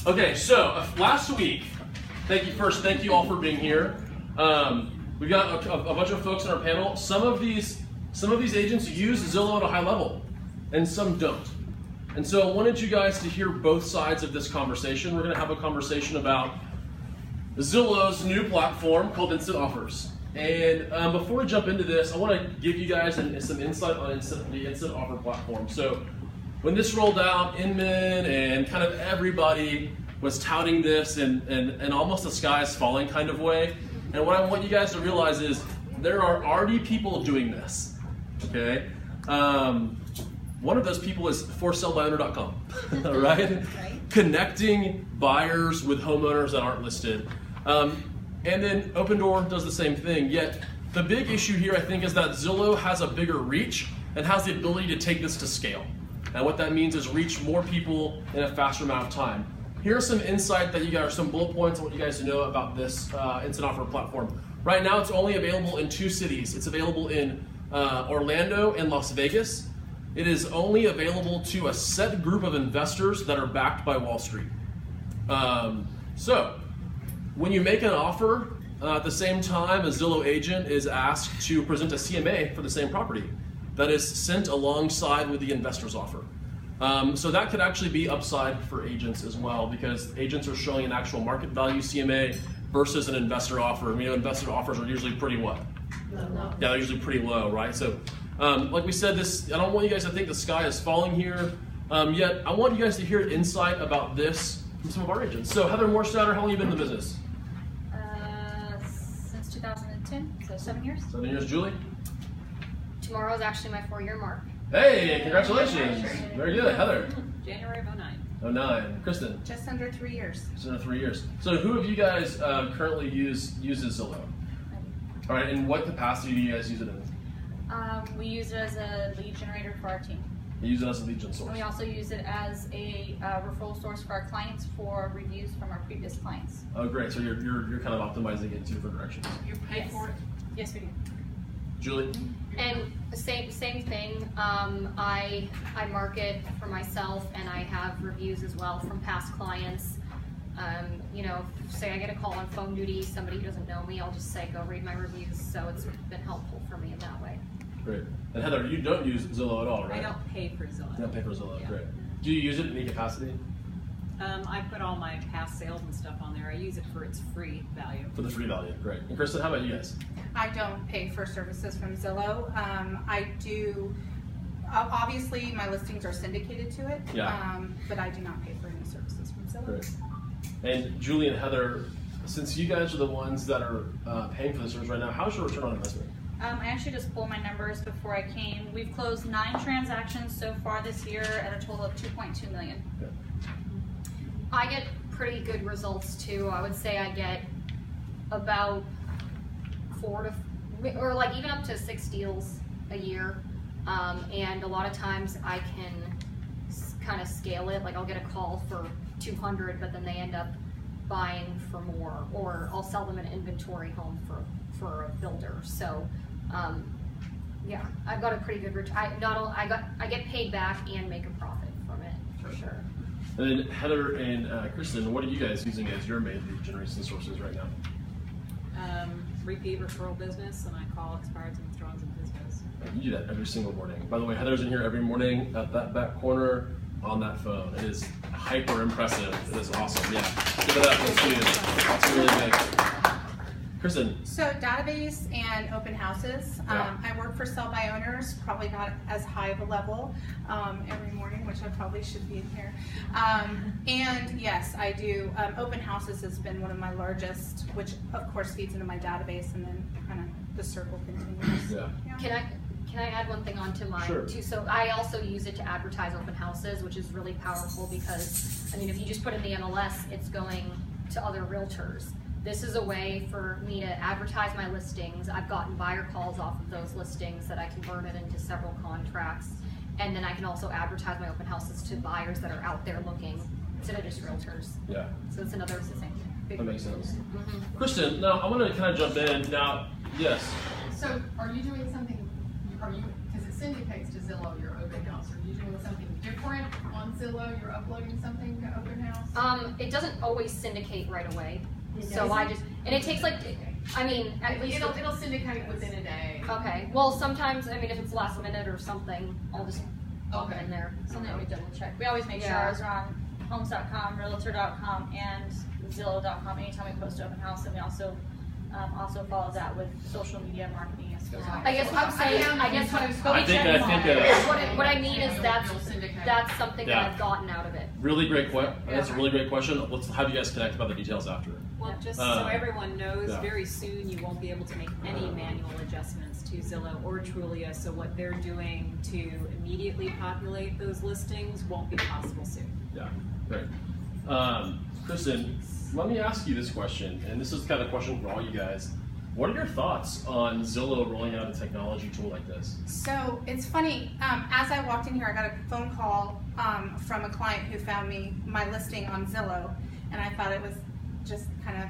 Okay, so last week, thank you all for being here. We got a bunch of folks on our panel. Some of these agents use Zillow at a high level, and some don't. And so I wanted you guys to hear both sides of this conversation. We're going to have a conversation about Zillow's new platform called Instant Offers. And before we jump into this, I want to give you guys some insight on the Instant Offer platform. So when this rolled out, Inman and kind of everybody was touting this in almost a sky is falling kind of way. And what I want you guys to realize is there are already people doing this, okay? One of those people is ForSaleByOwner.com, right? Connecting buyers with homeowners that aren't listed. And then Opendoor does the same thing. Yet the big issue here, I think, is that Zillow has a bigger reach and has the ability to take this to scale. And what that means is reach more people in a faster amount of time. Here's some insight that you guys, some bullet points on what you guys know about this Instant Offer platform. Right now, it's only available in 2 cities. It's available in Orlando and Las Vegas. It is only available to a set group of investors that are backed by Wall Street. So when you make an offer, at the same time, a Zillow agent is asked to present a CMA for the same property that is sent alongside with the investor's offer. So that could actually be upside for agents as well, because agents are showing an actual market value CMA versus an investor offer. Investor offers are usually pretty what? Low. Yeah, they're usually pretty low, right? So like we said, I don't want you guys to think the sky is falling here, yet I want you guys to hear insight about this from some of our agents. So Heather Morstatter, how long have you been in the business? Since 2010, so 7 years. 7 years. Julie? Tomorrow is actually my 4-year mark. Hey, congratulations. Very good. Heather? January of 09. 09. Kristen? Just under 3 years. Just under 3 years. So who of you guys currently uses Zillow? All right, in what capacity do you guys use it in? We use it as a lead generator for our team. You use it as a lead gen source. And we also use it as a referral source for our clients for reviews from our previous clients. Oh, great. So you're kind of optimizing it in 2 different directions. You pay for it? Yes, we do. Julie? And same thing. I market for myself, and I have reviews as well from past clients. Say I get a call on phone duty, somebody who doesn't know me, I'll just say go read my reviews. So it's been helpful for me in that way. Great. And Heather, you don't use Zillow at all, right? I don't pay for Zillow. You don't pay for Zillow. Yeah. Great. Do you use it in any capacity? I put all my past sales and stuff on there. I use it for its free value. For the free value. Great. And Kristen, how about you guys? I don't pay for services from Zillow. I do, obviously my listings are syndicated to it, but I do not pay for any services from Zillow. Great. And Julie and Heather, since you guys are the ones that are paying for the service right now, how's your return on investment? I actually just pulled my numbers before I came. We've closed 9 transactions so far this year at a total of $2.2 million. Yeah. I get pretty good results too. I would say I get about 4 to, or like even up to 6 deals a year. And a lot of times I can kind of scale it. Like I'll get a call for 200, but then they end up buying for more, or I'll sell them an inventory home for a builder. So yeah, I've got a pretty good return. I get paid back and make a profit from it for sure. And then Heather and Kristen, what are you guys using as your main lead generation sources right now? Repeat referral business, and I call expireds and withdrawals and business. You do that every single morning. By the way, Heather's in here every morning at that back corner on that phone. It is hyper impressive. It is awesome. Yeah, give it up. Let's do this. That's really big. Kristen. So database and open houses. I work for Sell by Owners, probably not as high of a level every morning, which I probably should be in here. And yes, I do. Open houses has been one of my largest, which of course feeds into my database, and then kind of the circle continues. Yeah. Can I add one thing onto mine too? So I also use it to advertise open houses, which is really powerful because, if you just put in the MLS, it's going to other realtors. This is a way for me to advertise my listings. I've gotten buyer calls off of those listings that I converted into several contracts. And then I can also advertise my open houses to buyers that are out there looking instead of just realtors. Yeah. So it's another thing. That makes sense. Mm-hmm. Kristen, now I'm going to kind of jump in. Now, yes. So are you doing something, because it syndicates to Zillow your open house, are you doing something different on on Zillow, you're uploading something to Open House? It doesn't always syndicate right away. It So doesn't? I just, and it takes like, I mean, at least. It'll syndicate within a day. Okay, well, sometimes, I mean, if it's last minute or something, I'll just pop it Okay. in there. Something we double check. We always make sure Yeah. ours are on homes.com, realtor.com, and Zillow.com anytime we post open house, and we also follow that with social media marketing as goes on. I guess what I'm saying, I guess what I'm I think what I mean is that's something Yeah. that I've gotten out of it. Really great question. That's a really great question. Let's have you guys connect about the details after. Well, just Uh, so everyone knows, yeah. very soon you won't be able to make any manual adjustments to Zillow or Trulia, so what they're doing to immediately populate those listings won't be possible soon. Yeah, great. Kristen, let me ask you this question, and this is kind of a question for all you guys. What are your thoughts on Zillow rolling out a technology tool like this? So it's funny, as I walked in here, I got a phone call from a client who found me my listing on Zillow, and I thought it was just kind of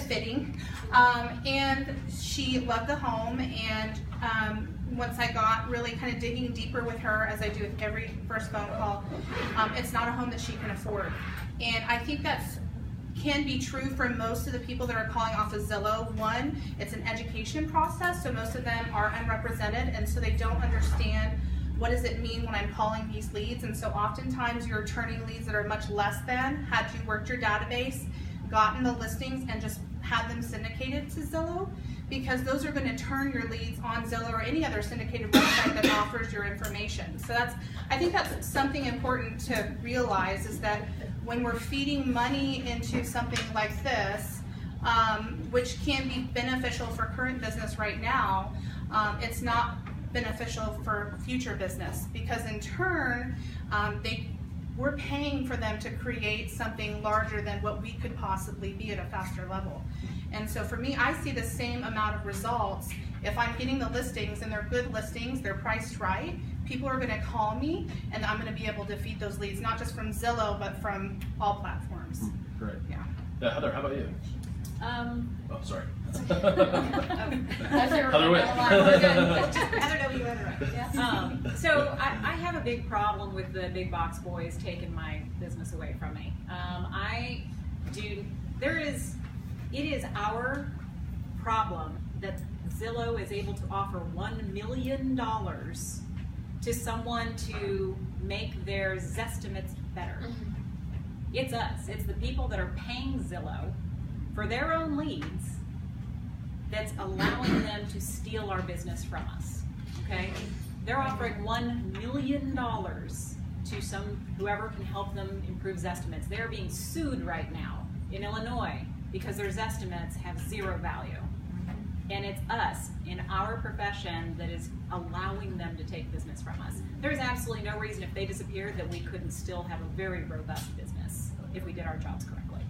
fitting. And she loved the home, and once I got really kind of digging deeper with her, as I do with every first phone call, it's not a home that she can afford. And I think that's can be true for most of the people that are calling off of Zillow. One, it's an education process, so most of them are unrepresented, and so they don't understand what does it mean when I'm calling these leads. And so oftentimes you're turning leads that are much less than had you worked your database, gotten the listings, and just had them syndicated to Zillow, because those are going to turn your leads on Zillow or any other syndicated website that offers your information. So I think that's something important to realize, is that when we're feeding money into something like this, which can be beneficial for current business right now, it's not beneficial for future business, because in turn, we're paying for them to create something larger than what we could possibly be at a faster level. And so for me, I see the same amount of results if I'm getting the listings and they're good listings, they're priced right. People are going to call me, and I'm going to be able to feed those leads, not just from Zillow, but from all platforms. Great. Yeah. Yeah, Heather, how about you? Oh, sorry. Heather went. So I have a big problem with the big box boys taking my business away from me. It is our problem that Zillow is able to offer $1 million to someone to make their Zestimates better. It's us. It's the people that are paying Zillow for their own leads that's allowing them to steal our business from us. Okay? They're offering $1 million to whoever can help them improve Zestimates. They're being sued right now in Illinois because their Zestimates have zero value. And it's us in our profession that is allowing them to take business from us. There's absolutely no reason, if they disappeared, that we couldn't still have a very robust business if we did our jobs correctly.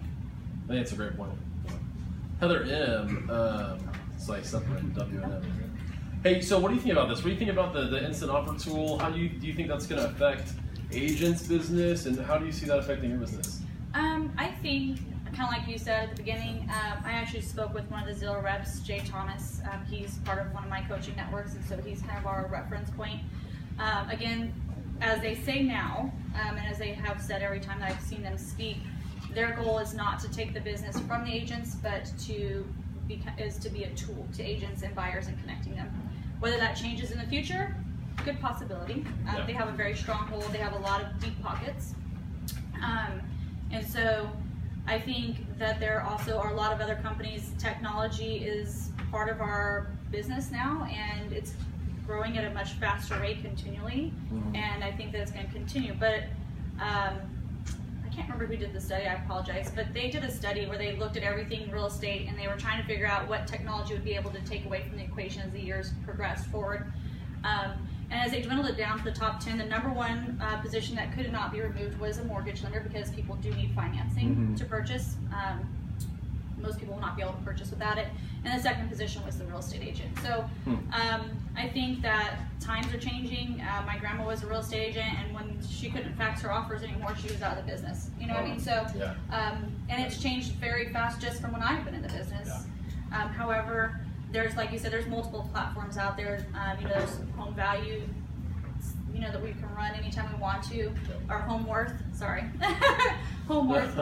I think it's a great point. Heather M, it's like separating W and M. Hey, so what do you think about this? What do you think about the instant offer tool? How do you think that's going to affect agents' business, and how do you see that affecting your business? I think, kind of like you said at the beginning, I actually spoke with one of the Zillow reps, Jay Thomas. He's part of one of my coaching networks, and so he's kind of our reference point. Again, as they say now, and as they have said every time that I've seen them speak, their goal is not to take the business from the agents, but to be a tool to agents and buyers and connecting them. Whether that changes in the future, good possibility. They have a very strong hold. They have a lot of deep pockets. And so I think that there also are a lot of other companies. Technology is part of our business now, and it's growing at a much faster rate continually. And I think that it's going to continue. But I can't remember who did the study, I apologize, but they did a study where they looked at everything in real estate, and they were trying to figure out what technology would be able to take away from the equation as the years progressed forward. And as they dwindled it down to the top 10, the number one position that could not be removed was a mortgage lender, because people do need financing to purchase. Most people will not be able to purchase without it. And the second position was the real estate agent. So I think that times are changing. My grandma was a real estate agent, and when she couldn't fax her offers anymore, she was out of the business. You know what I mean? So, and it's changed very fast just from when I've been in the business. However, there's, like you said, there's multiple platforms out there. There's Home Value, that we can run any anytime we want to. Our home worth, sorry, home worth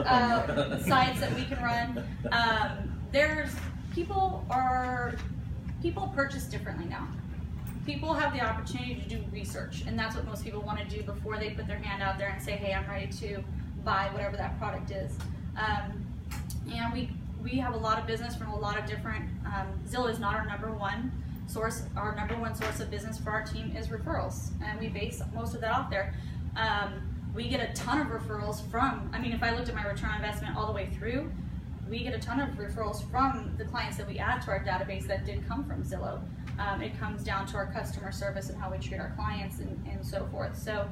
sites that we can run. People purchase differently now. People have the opportunity to do research, and that's what most people want to do before they put their hand out there and say, hey, I'm ready to buy whatever that product is. And we have a lot of business from a lot of different, Zillow is not our number one source. Our number one source of business for our team is referrals, and we base most of that off there. We get a ton of referrals from, if I looked at my return on investment all the way through, we get a ton of referrals from the clients that we add to our database that did come from Zillow. It comes down to our customer service and how we treat our clients and so forth. So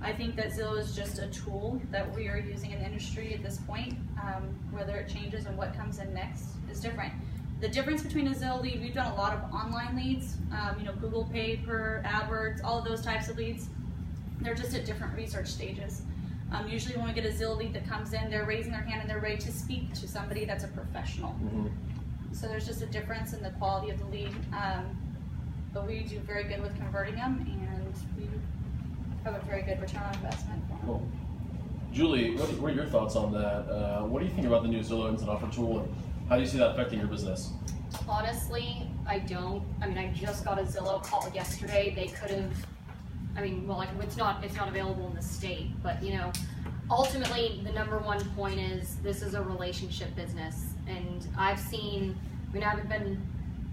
I think that Zillow is just a tool that we are using in the industry at this point. Whether it changes and what comes in next is different. The difference between a Zillow lead, we've done a lot of online leads, Google Paper, AdWords, all of those types of leads. They're just at different research stages. Usually when we get a Zillow lead that comes in, they're raising their hand and they're ready to speak to somebody that's a professional. Mm-hmm. So there's just a difference in the quality of the lead. But we do very good with converting them, and we have a very good return on investment. Cool. Julie, what are your thoughts on that? What do you think about the new Zillow Instant Offer tool, and how do you see that affecting your business? Honestly, I don't. I just got a Zillow call yesterday. They could have, it's not available in the state, but ultimately the number one point is this is a relationship business. And I've seen, I haven't been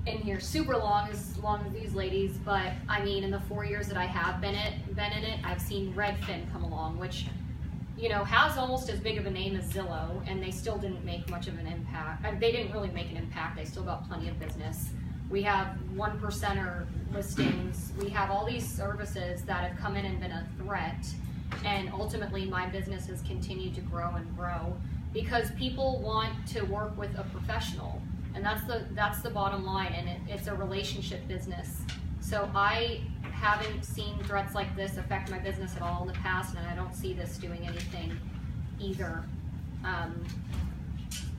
in here super long, as these ladies, but in the 4 years that I have been in it, I've seen Redfin come along, which has almost as big of a name as Zillow, and they still didn't make much of an impact. They didn't really make an impact. They still got plenty of business. We have 1%er listings. We have all these services that have come in and been a threat, and ultimately my business has continued to grow and grow because people want to work with a professional, and that's the bottom line, and it's a relationship business. So I haven't seen threats like this affect my business at all in the past, and I don't see this doing anything either.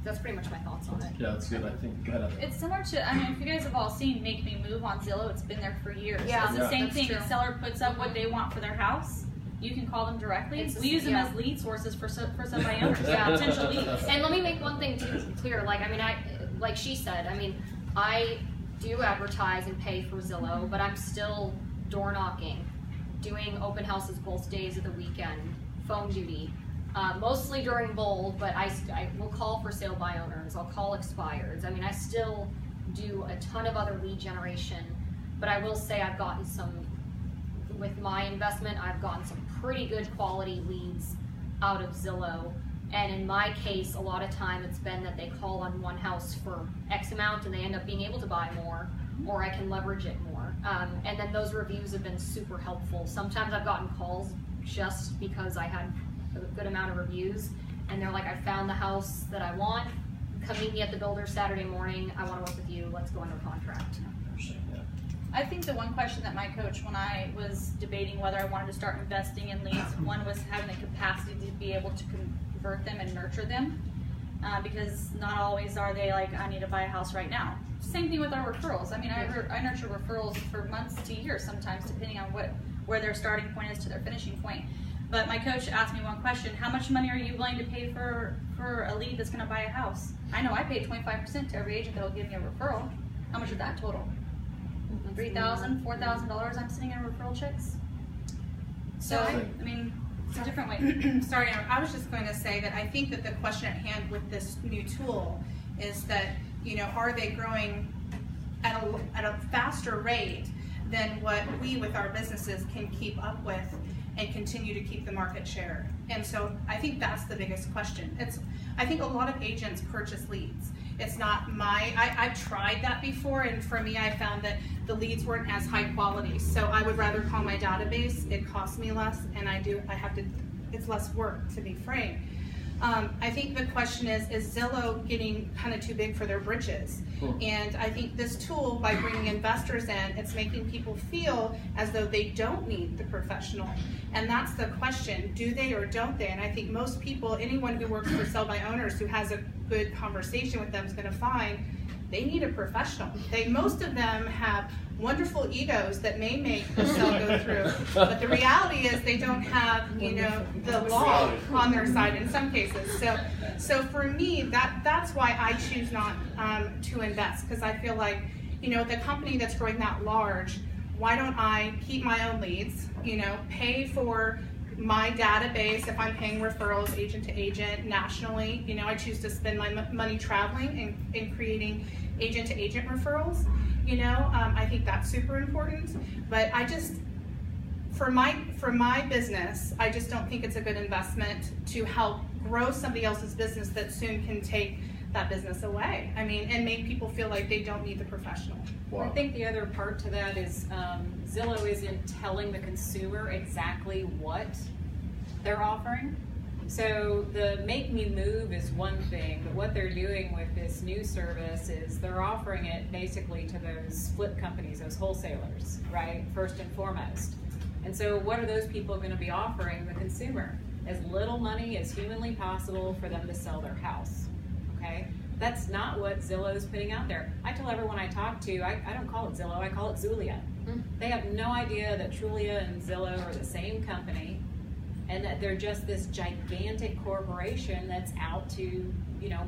That's pretty much my thoughts on it. Yeah, that's good. I think, go ahead. It's similar to, if you guys have all seen Make Me Move on Zillow, it's been there for years. Yeah, it's the same thing. True. The seller puts up what they want for their house. You can call them directly. We use them as lead sources for some my owners, potential leads. And let me make one thing clear. Like she said, I do advertise and pay for Zillow, but I'm still door knocking, doing open houses both days of the weekend, phone duty, mostly during bold, but I will call for sale by owners. I'll call expireds. I still do a ton of other lead generation, but I will say I've gotten with my investment, I've gotten some pretty good quality leads out of Zillow. And in my case, a lot of time it's been that they call on one house for X amount and they end up being able to buy more, or I can leverage it more. And then those reviews have been super helpful. Sometimes I've gotten calls just because I had a good amount of reviews, and they're like, I found the house that I want, come meet me at the builder Saturday morning, I want to work with you, let's go under contract. I think the one question that my coach, when I was debating whether I wanted to start investing in leads, one was having the capacity to be able to convert them and nurture them, because not always are they like, I need to buy a house right now. Same thing with our referrals. I nurture referrals for months to years sometimes, depending on where their starting point is to their finishing point. But my coach asked me one question: how much money are you willing to pay for a lead that's going to buy a house? I know I pay 25% to every agent that will give me a referral. How much is that total? $3,000, $4,000 I'm sitting in referral checks. So it's a different way. Sorry, I was just going to say that I think that the question at hand with this new tool is that, are they growing at a faster rate than what we with our businesses can keep up with and continue to keep the market share? And so I think that's the biggest question. I think a lot of agents purchase leads. It's not I've tried that before, and for me I found that the leads weren't as high quality. So I would rather call my database. It costs me less, and it's less work, to be frank. I think the question is Zillow getting kind of too big for their britches? Cool. And I think this tool, by bringing investors in, it's making people feel as though they don't need the professional. And that's the question, do they or don't they? And I think most people, anyone who works for Sell by Owners who has a good conversation with them is going to find they need a professional. Most of them have wonderful egos that may make the sale go through, but the reality is they don't have, the law on their side in some cases. So for me, that's why I choose not to invest, because I feel like, the company that's growing that large, why don't I keep my own leads, pay for my database if I'm paying referrals agent to agent nationally. I choose to spend my money traveling and creating agent to agent referrals. I think that's super important. But I just, for my business, I just don't think it's a good investment to help grow somebody else's business that soon can take that business away. And make people feel like they don't need the professional. Wow. I think the other part to that is Zillow isn't telling the consumer exactly what they're offering. So the make me move is one thing, but what they're doing with this new service is they're offering it basically to those flip companies, those wholesalers, right? First and foremost. And so what are those people going to be offering the consumer? As little money as humanly possible for them to sell their house, okay? That's not what Zillow is putting out there. I tell everyone I talk to, I don't call it Zillow, I call it Zulia. They have no idea that Trulia and Zillow are the same company, and that they're just this gigantic corporation that's out to,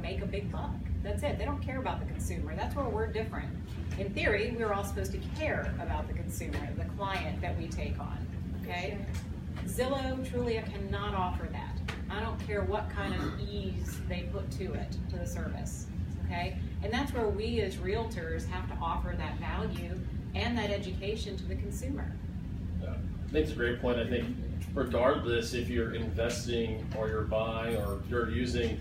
make a big buck. That's it. They don't care about the consumer. That's where we're different. In theory, we're all supposed to care about the consumer, the client that we take on, okay? Zillow, Trulia cannot offer that. I don't care what kind of ease they put to it, to the service, okay? And that's where we as realtors have to offer that value and that education to the consumer. Yeah. I think it's a great point. I think regardless if you're investing or you're buying or you're using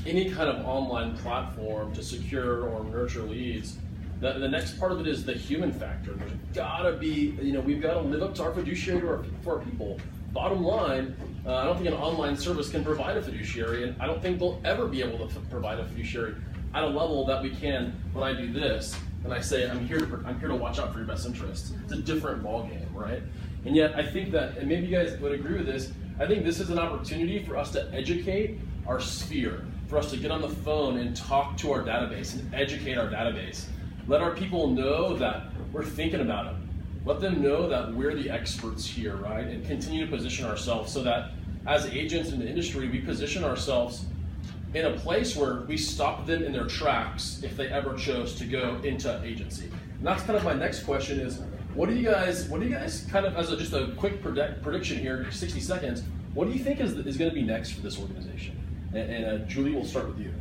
any kind of online platform to secure or nurture leads, the next part of it is the human factor. There's gotta be, we've got to live up to our fiduciary for our people. Bottom line, I don't think an online service can provide a fiduciary, and I don't think they'll ever be able to provide a fiduciary at a level that we can when I do this and I say I'm here to watch out for your best interests. It's a different ballgame, right? And yet I think that, and maybe you guys would agree with this, I think this is an opportunity for us to educate our sphere, for us to get on the phone and talk to our database and educate our database. Let our people know that we're thinking about them. Let them know that we're the experts here, right? And continue to position ourselves so that as agents in the industry, we position ourselves in a place where we stop them in their tracks if they ever chose to go into agency. And that's kind of my next question is, what do you guys kind of, as just a quick prediction here, 60 seconds, what do you think is going to be next for this organization? And Julie, we'll start with you.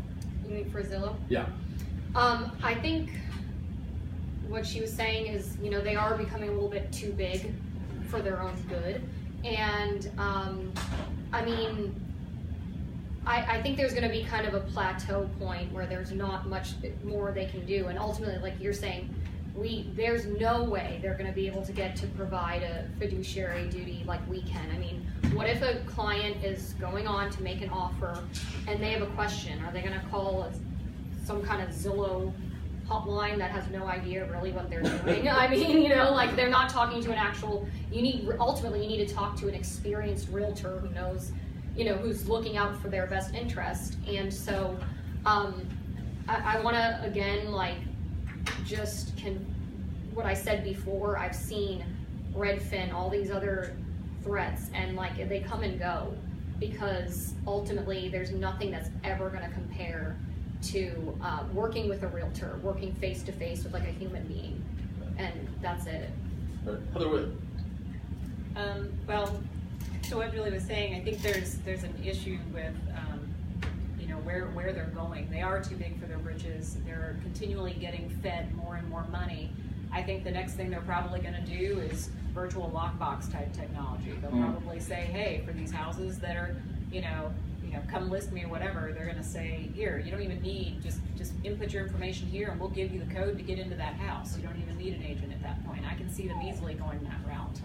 You mean for Zillow? Yeah. I think what she was saying is, they are becoming a little bit too big for their own good. And I think there's going to be kind of a plateau point where there's not much more they can do. And ultimately, like you're saying, there's no way they're going to be able to get to provide a fiduciary duty like we can. What if a client is going on to make an offer and they have a question? Are they going to call some kind of Zillow hotline that has no idea really what they're doing? Like they're not talking to an actual, ultimately you need to talk to an experienced realtor who knows, who's looking out for their best interest. And so I want to, again, what I said before, I've seen Redfin, all these other threats, and they come and go because ultimately there's nothing that's ever going to compare to working with a realtor, working face to face with a human being, and that's it. Other way. Well, so what Julie was saying, I think there's an issue with where they're going. They are too big for their britches. They're continually getting fed more and more money. I think the next thing they're probably going to do is virtual lockbox type technology. They'll probably say, hey, for these houses that are, come list me or whatever, they're going to say, here, you don't even need, just input your information here and we'll give you the code to get into that house. You don't even need an agent at that point. I can see them easily going that route.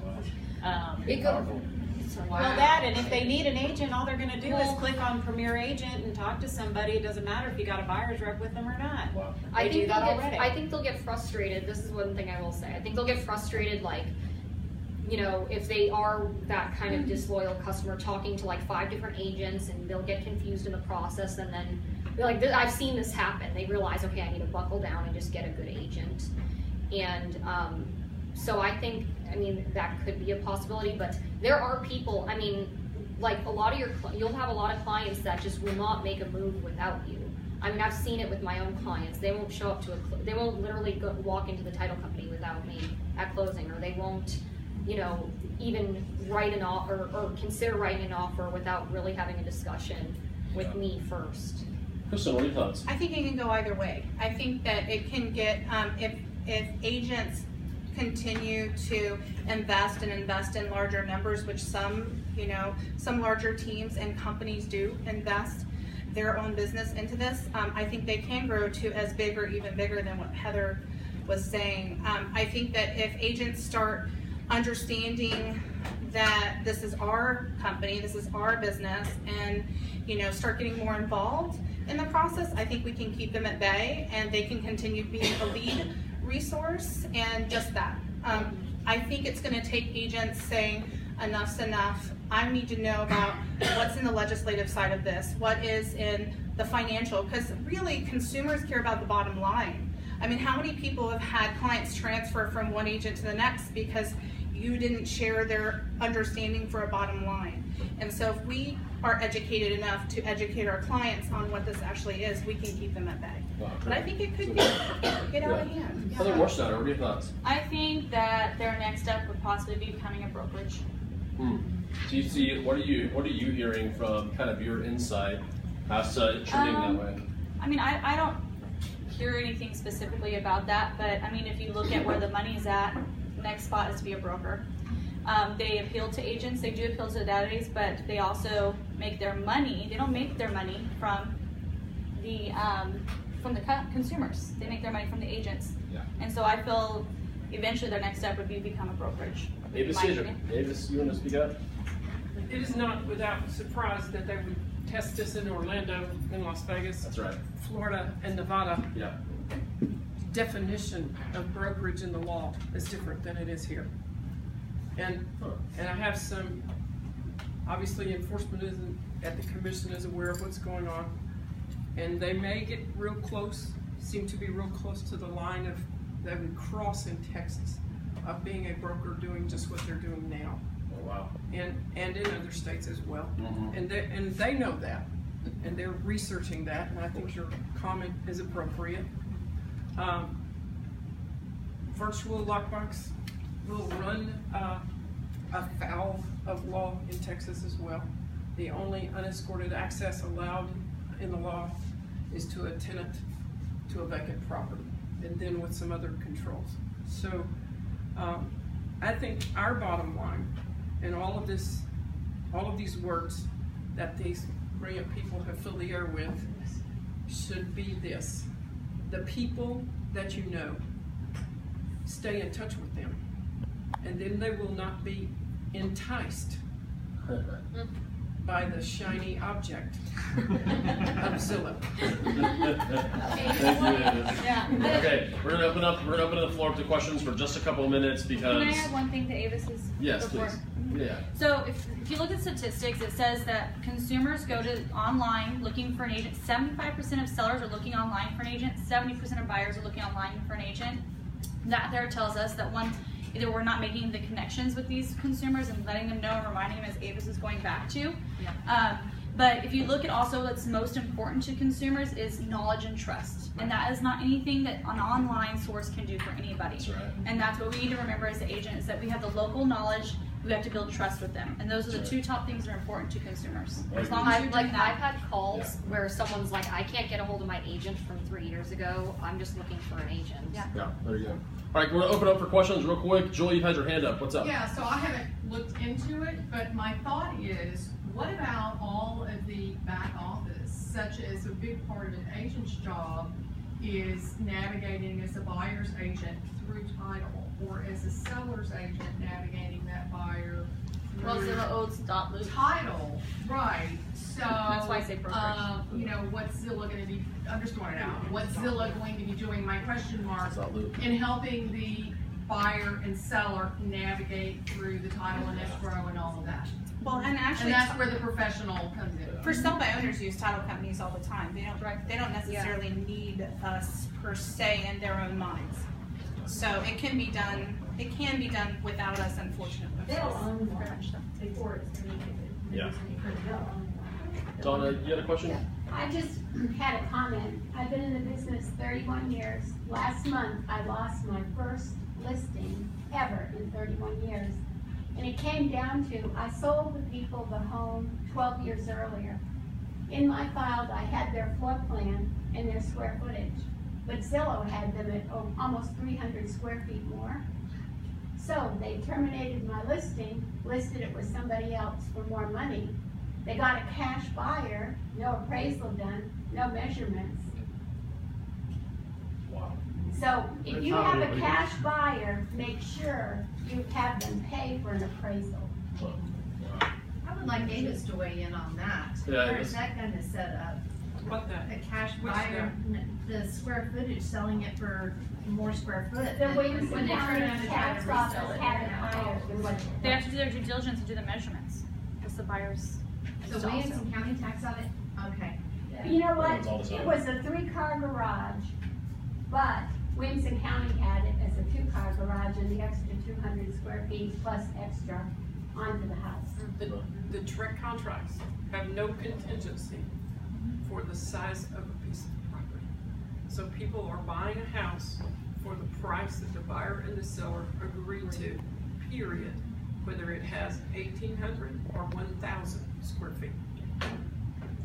Well, that, and if they need an agent, all they're going to do is click on Premier Agent and talk to somebody. It doesn't matter if you got a buyer's rep with them or not. Wow. I think they'll get frustrated. This is one thing I will say. I think they'll get frustrated, if they are that kind of disloyal customer talking to 5 different agents, and they'll get confused in the process, and then I've seen this happen. They realize, okay, I need to buckle down and just get a good agent. And so I think, I mean, that could be a possibility, but there are people, I mean, like a lot of you'll have a lot of clients that just will not make a move without you. I mean, I've seen it with my own clients. They won't show up to they won't literally walk into the title company without me at closing, or they won't, you know, even write an offer or consider writing an offer without really having a discussion with me first. Kristen, what are your thoughts? I think it can go either way. I think that it can get, if agents continue to invest in larger numbers, which some, you know, some larger teams and companies do invest their own business into this, I think they can grow to as big or even bigger than what Heather was saying. I think that if agents start understanding that this is our company, this is our business, and, you know, start getting more involved in the process, I think we can keep them at bay and they can continue being a lead resource and just that. I think it's going to take agents saying enough's enough. I need to know about what's in the legislative side of this, what is in the financial, because really consumers care about the bottom line. I mean, how many people have had clients transfer from one agent to the next because you didn't share their understanding for a bottom line? And so if we are educated enough to educate our clients on what this actually is, we can keep them at bay. Wow, but I think it could get out of hand. Heather Warstetter, what are your thoughts? I think that their next step would possibly be becoming a brokerage. Do you see, what are you hearing from kind of your insight as to it trending that way? I mean, I don't hear anything specifically about that, but I mean, if you look at where the money's at, the next spot is to be a broker. They appeal to agents, they do appeal to the database, but they also make their money, they don't make their money from the consumers. They make their money from the agents. Yeah. And so I feel eventually their next step would be to become a brokerage. Avis, you want to speak up? It is not without surprise that they would test this in Orlando, in Las Vegas. That's right. Florida and Nevada. Yeah. Definition of brokerage in the law is different than it is here. And I have some, obviously enforcement isn't, at the commission is aware of what's going on. And they may get real close, seem to be real close to the line of, they would cross in Texas of being a broker doing just what they're doing now. Oh, wow. And in other states as well. Mm-hmm. And they know that, and they're researching that, and I think your comment is appropriate. Virtual lockbox will run afoul of law in Texas as well. The only unescorted access allowed in the law is to a tenant to a vacant property, and then with some other controls. So I think our bottom line in all of these words that these brilliant people have filled the air with should be this: the people that you know, stay in touch with them, and then they will not be enticed by the shiny object of Zillow. Okay, we're gonna open up the floor to questions for just a couple of minutes because. Can I add one thing to Avis's? Yes, before? please. Yeah. So if you look at statistics, it says that consumers go to online looking for an agent. 75% of sellers are looking online for an agent. 70% of buyers are looking online for an agent. That there tells us that one, either we're not making the connections with these consumers and letting them know and reminding them, as Avis is going back to. Yeah. But if you look at also what's most important to consumers is knowledge and trust. And that is not anything that an online source can do for anybody. That's right. And that's what we need to remember as the agent, is that we have the local knowledge, we have to build trust with them. And those are the two top things that are important to consumers. As long as you're doing that. I've had calls where someone's like, I can't get a hold of my agent from 3 years ago, I'm just looking for an agent. Yeah. Yeah, there you go. All right, we're gonna open up for questions real quick. Julie, you've had your hand up. What's up? Yeah, so I haven't looked into it, but my thought is, what about all of the back office, such as a big part of an agent's job is navigating as a buyer's agent through title, or as a seller's agent navigating that buyer Well, through Zillow owns .loop. title, right? So That's why I say brokerage. you know, what's Zillow going to be? I'm just throwing it out. What's Zillow going to be doing? My question mark in helping the buyer and seller navigate through the title and escrow and all of that. Well, and actually, And that's where the professional comes in. for sell by owners use title companies all the time. They don't necessarily need us per se in their own minds. So it can be done. It can be done without us, unfortunately. They'll own one before it's communicated. Yeah. They'll own one. Donna, you had a question? I just had a comment. I've been in the business 31 years. Last month, I lost my first listing ever in 31 years. And it came down to, I sold the people the home 12 years earlier. In my file, I had their floor plan and their square footage. But Zillow had them at almost 300 square feet more. So they terminated my listing, listed it with somebody else for more money. They got a cash buyer, no appraisal done, no measurements. Wow. So if you have a cash buyer, make sure you have them pay for an appraisal. Wow. I would like Davis to weigh in on that. Yeah, Where is that gonna set up? What the? A cash Which buyer, the square footage, selling it for more square foot. The than Williamson when they turn County around and try to Tax resell Office it. had it higher than what. They have to do their due diligence and do the measurements. That's the buyer's. So also. Williamson County tax audit, okay. You know what? It's all the same. It was a 3-car garage, but Williamson County had it as a 2-car garage and the extra 200 square feet plus extra onto the house. The direct contracts have no contingency for the size of a piece of property. So people are buying a house for the price that the buyer and the seller agreed to, period, whether it has 1,800 or 1,000 square feet.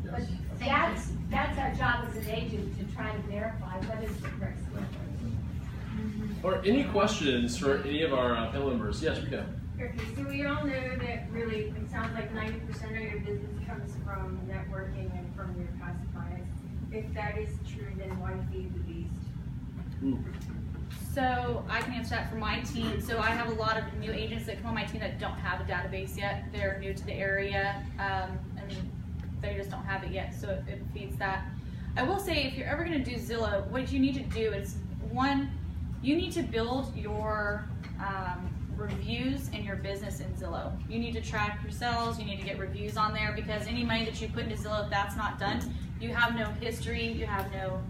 But that's our job as an agent to try to verify what is the correct square footage. Or any questions for any of our panel members? Yes, we can. Okay, so we all know that really, it sounds like 90% of your business comes from networking and from your past clients. If that is true, then why feed the beast? So I can answer that for my team. So I have a lot of new agents that come on my team that don't have a database yet. They're new to the area, and they just don't have it yet. So it feeds that. I will say, if you're ever going to do Zillow, what you need to do is, one, you need to build your reviews in your business in Zillow. You need to track your sales. You need to get reviews on there, because any money that you put into Zillow, if that's not done, you have no history, you have no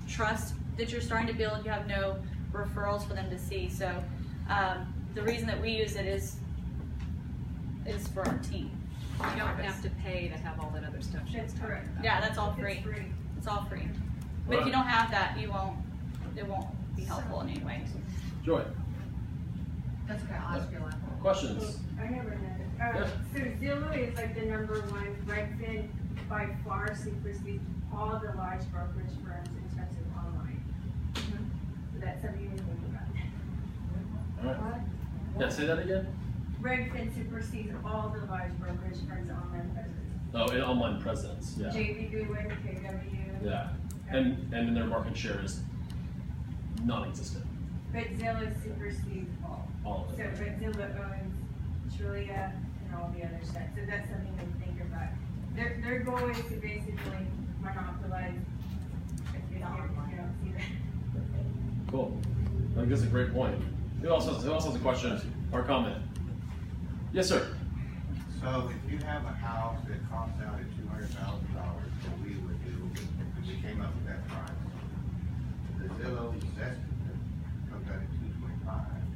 trust that you're starting to build, you have no referrals for them to see. So the reason that we use it is for our team. You don't have to pay to have all that other stuff. That's correct. Yeah, that's all free. It's free. It's all free. But if you don't have that, it won't be helpful in any way. Joy, That's okay, I'll ask you one. questions? I have another. Yes. So Zillow is like the #1. Redfin by far supersedes all the large brokerage firms in terms of online. So that's something to think about. All right. Yeah, say that again. Redfin supersedes all the large brokerage firms' online presence. Oh, in online presence. Yeah. JV Goodwin, KW. Yeah. And then their market share is non-existent. But Zillow supersedes all. All of So, it. but Zillow owns Trulia and all the other stuff, so that's something to think about. Their goal is to basically monopolize, if you don't see that. Cool. I think that's a great point. Who else has a question or comment? Yes, sir. So if you have a house that costs out at $200,000, what we would do, if we came up with that price, the Zillow estimate comes out at $225,000,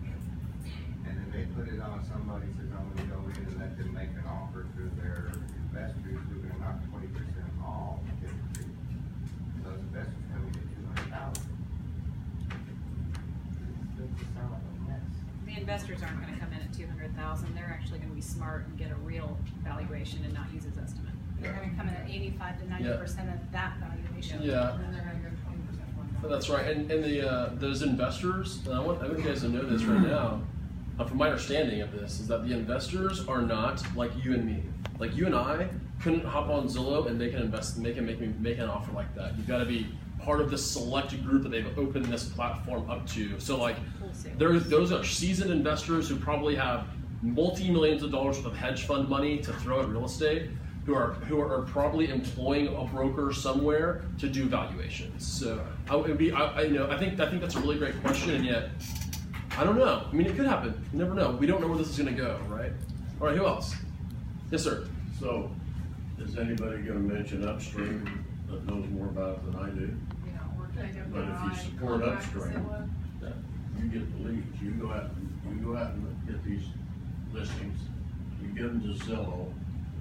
and then they put it on, somebody says, I'm gonna go in and let them make an offer to their investors who are gonna knock 20% off, typically. Those investors come in at $200,000. It sounds like a mess. The investors aren't gonna come in at 200,000. They're actually gonna be smart and get a real valuation and not use his estimate. They're going to come in at 85 to 90% of that valuation. Yeah. And then they're gonna go 20% more. That's right. And those investors, and I want you guys to know this right now, from my understanding of this, is that the investors are not like you and me. Like you and I couldn't hop on Zillow and make an offer like that. You've got to be part of this select group that they've opened this platform up to. So like, those are seasoned investors who probably have multi-millions of dollars worth of hedge fund money to throw at real estate, who are probably employing a broker somewhere to do valuations. So I think that's a really great question, and yet I don't know. I mean, it could happen. You never know. We don't know where this is going to go, right? All right, who else? Yes, sir. So, is anybody gonna mention upstream that knows more about it than I do? You know, we're taking But if you by support contract upstream, Zillow. you get the leads, you go out and get these listings, you give them to Zillow,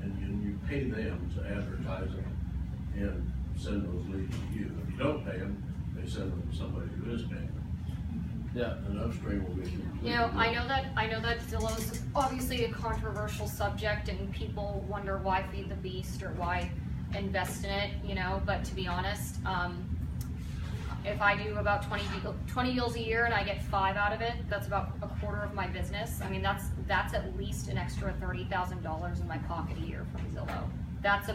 and you pay them to advertise them and send those leads to you. If you don't pay them, they send them to somebody who is paying them. Yeah. And upstream will be completely You know, I different. know that Zillow's obviously a controversial subject, and people wonder why feed the beast or why invest in it. You know, but to be honest, if I do about 20 deals a year and I get 5 out of it, that's about a quarter of my business. I mean, that's at least an extra $30,000 in my pocket a year from Zillow. That's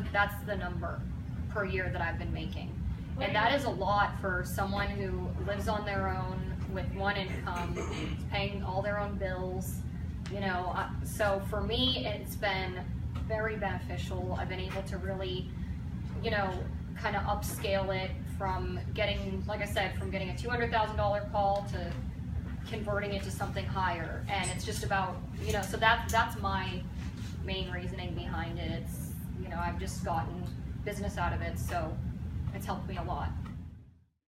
the number per year that I've been making, and that is a lot for someone who lives on their own with one income, paying all their own bills. You know, so for me, it's been very beneficial. I've been able to really, you know, kind of upscale it from getting, like I said, from getting a $200,000 call to converting it to something higher. And it's just about, you know, so that's my main reasoning behind it. It's, you know, I've just gotten business out of it, so it's helped me a lot.